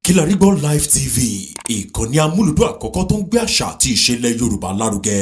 Kilarigbo Live TV, ìkànnì amúlùdún àkọ́kọ́ tó ń gbé àṣà àti ìṣẹ̀lẹ̀ Yorùbá lárugẹ.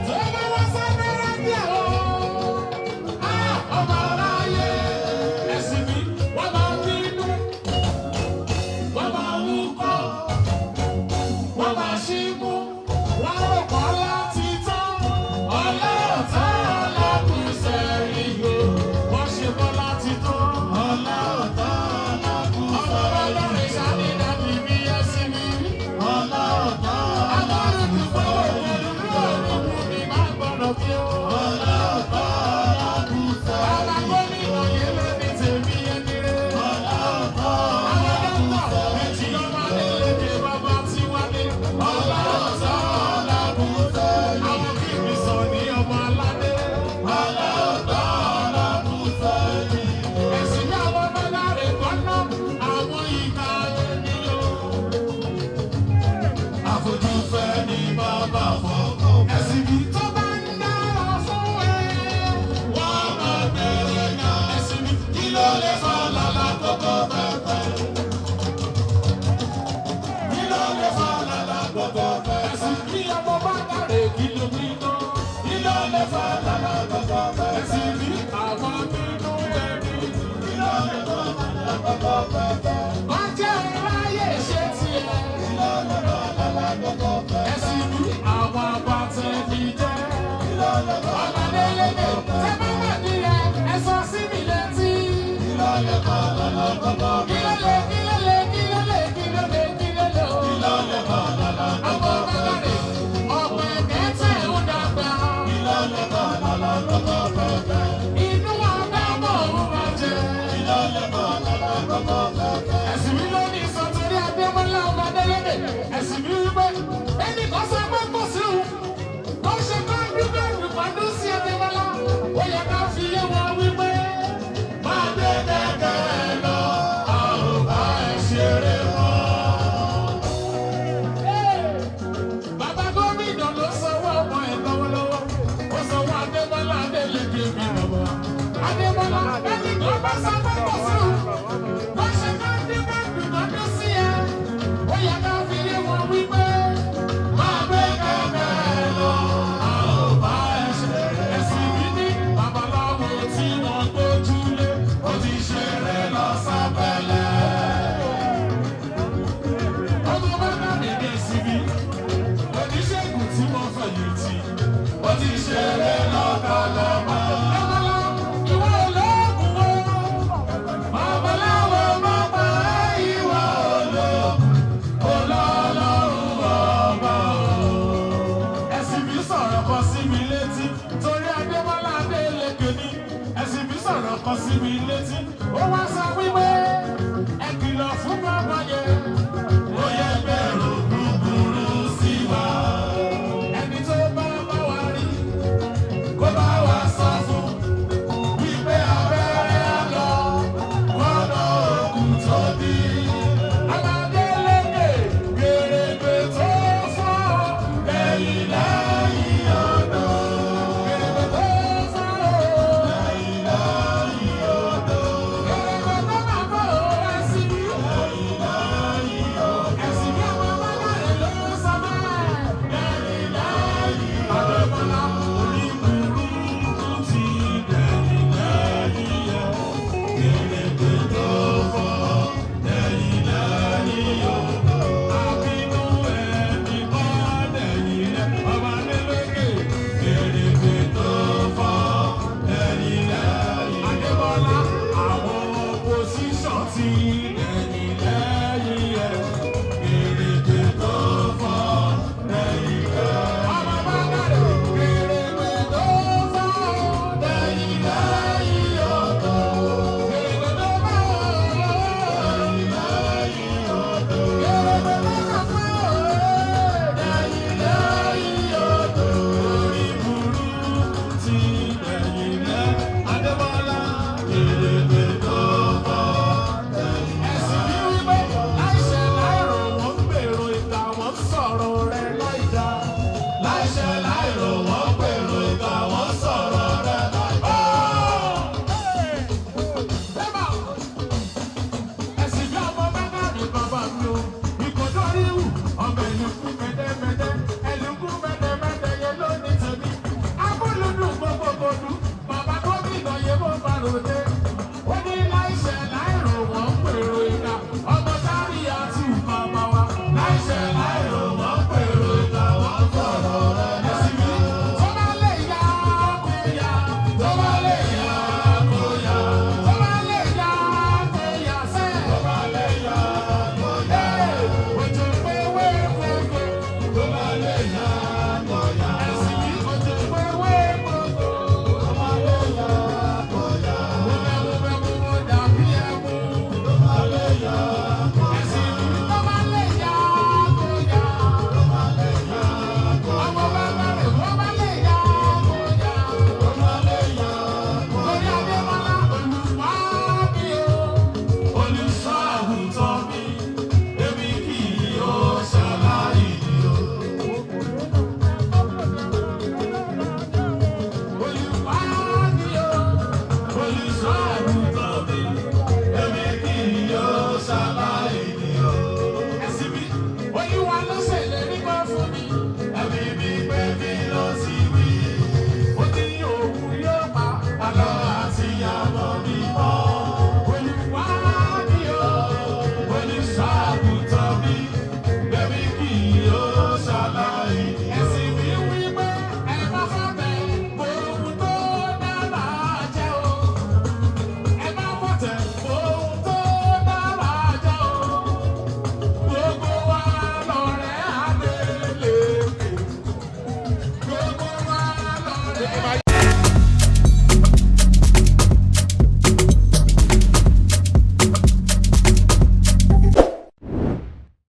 Jaye Ọjọ́ ìráyè ṣe tiẹ̀. Ẹ̀sìn bí àwọn abatẹni jẹ́. Ọmọdé lédè tẹ́ bá wà nílẹ̀ ẹ sọ sí mi létí. Kílólè o. Ọmọ bàbáre ọ̀pẹ kẹ́tẹ̀ ń dàgbà. Inú wa dábọ̀ òun máa jẹ. Ẹ̀sìn mi ló ní ìsọ̀tẹ̀rí Adémọ́lá ọmọdé lédè. Ẹ̀sìn mi wípé ẹnì kan sọ pé kò sí òun. Tó ṣe kọ́ dúdú pàdú sí Adémọ́lá. Ó yẹ ká fi yé wọn wípé máa dé kẹ̀kẹ́ lọ, a ò bá ẹ ṣeré mọ́. Bàbá gómìnà ló sanwó ọmọ ẹ̀ lọ́wọ́lọ́wọ́. Ó sanwó Adémọ́lá Adélékè mi bàbá. Adémọ́lá ẹnì kan bá sọ pé kò sí òun. Tó ṣe kọ́ dúdú pàdú sí ẹ. Ó yẹ ká fi yé wọn wípé máa gbé kẹ̀kẹ́ lọ, a ò bá ẹ ṣeré. Ẹ̀sìn mi ní babaláwo tí wọ́n gbójúlé. Ó ti ṣeré lọ sábẹ́lẹ̀. Ọmọ bàbá mi ní ìsinmi. Oníṣègùn tí wọ́n fẹ̀yìntì. Ó ti ṣeré lọ kalẹ̀ mọ́. Babalá ìwọ olóògùn wo? Babaláwo máa pa ìwọ olóògùn. Olọ́lọ́run ọba o. Ẹ̀sìn mi sọ̀rọ̀ kan sí mi létí. Torí Adémọ́lá Adélékè ni. Ẹ̀sìn mi sọ̀rọ̀ kan sí mi létí. Ó wá sọ wípé ẹ kìlọ̀ fún bàbá yẹn. Ó yẹ bẹ̀rù búburú sí wa. Ẹni tó bá bá wa rí kó bá wa sọ fún wípé abẹ́rẹ́ á lọ wọ́nà òkun tóbi. Adélékè gbèrègbè tó fọ́ lẹ́yìn lẹ́yìn ọ̀dọ́. Gbèrègbè tó fọ́ lẹ́yìn lẹ́yìn ọ̀dọ́. Gbèrègbè tó máa bọ̀ wá sí i. Lẹ́yìn lẹ́yìn ọ̀dọ́. Ẹ̀sìn bí àwọn bàbáre ló sọ bẹ́ẹ̀. Lẹ́yìn lẹ́yìn ọ̀dọ́. Adémọ́lá oníburúkú ti lẹ́yìn lẹ́yìn ẹ̀. Gbèrègbè tó fọ́ lẹ́yìn lẹ́yìn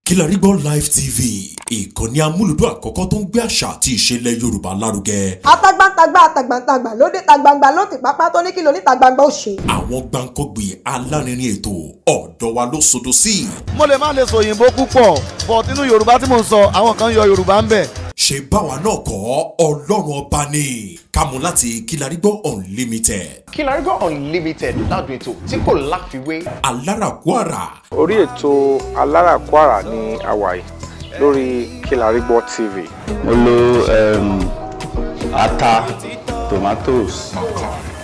Kilarigbo Live TV ìkànnì amúlùdún àkọ́kọ́ tó ń gbé àṣà àti ìṣẹ̀lẹ̀ Yorùbá lárugẹ. Atagbantagba lóde tagbangba ló ti pápá tó ní kí ló ní tagbangba ó ṣe. Àwọn gbàǹkọ́gbì alárinrin ètò ọ̀dọ́ wa ló sodo sí. Mo lè má lè sọ òyìnbó púpọ̀ but nínú Yorùbá tí mò ń sọ àwọn kan yọ Yorùbá ń bẹ̀. Ṣé báwa náà kọ́ Ọlọ́run ọba ni kámú láti Kilarigbo Unlimited. Kilarigbo Unlimited ládùn ètò tí kò láfiwé. Alárakúàrà. Orí ètò Alárakúàrà ní àwàyè lórí Kilarigbo TV. Mo lo ata, tomatoes,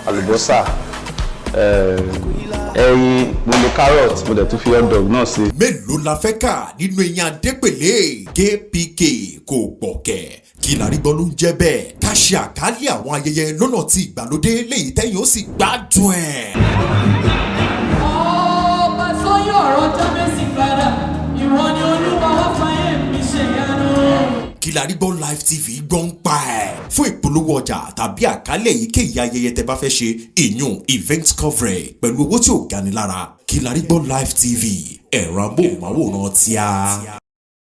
àlùbọ́sà, ẹyin, mo lo carrot, mo dẹ̀ tún fi hot dog náà sí. Mélòó la fẹ́ kà nínú eyín adépèlé KPK kò gbọ̀kẹ̀. Kilarigbo ló ń jẹ́ bẹ́ẹ̀. Ká ṣe àkálẹ̀ àwọn ayẹyẹ lọ́nà tí ìgbàlódé léyìí tẹ́yìn ó sì gbádùn ẹ̀. Ọba tó yọ ọ̀rọ̀ Jábésì padà, ìwọ ni Olúwa wá fàyè mi ṣe ìyanu. Kilarigbo Live TV gbọ́n pa ẹ̀. Fún ìpolówó ọjà tàbí àkálẹ̀ èyíkéyìí ayẹyẹ tẹ́ bá fẹ́ ṣe ìyún event coverage pẹ̀lú owó tí ò gani lára. Kilarigbo Live TV ẹ̀rọ amóhùnmáwòrán tíá.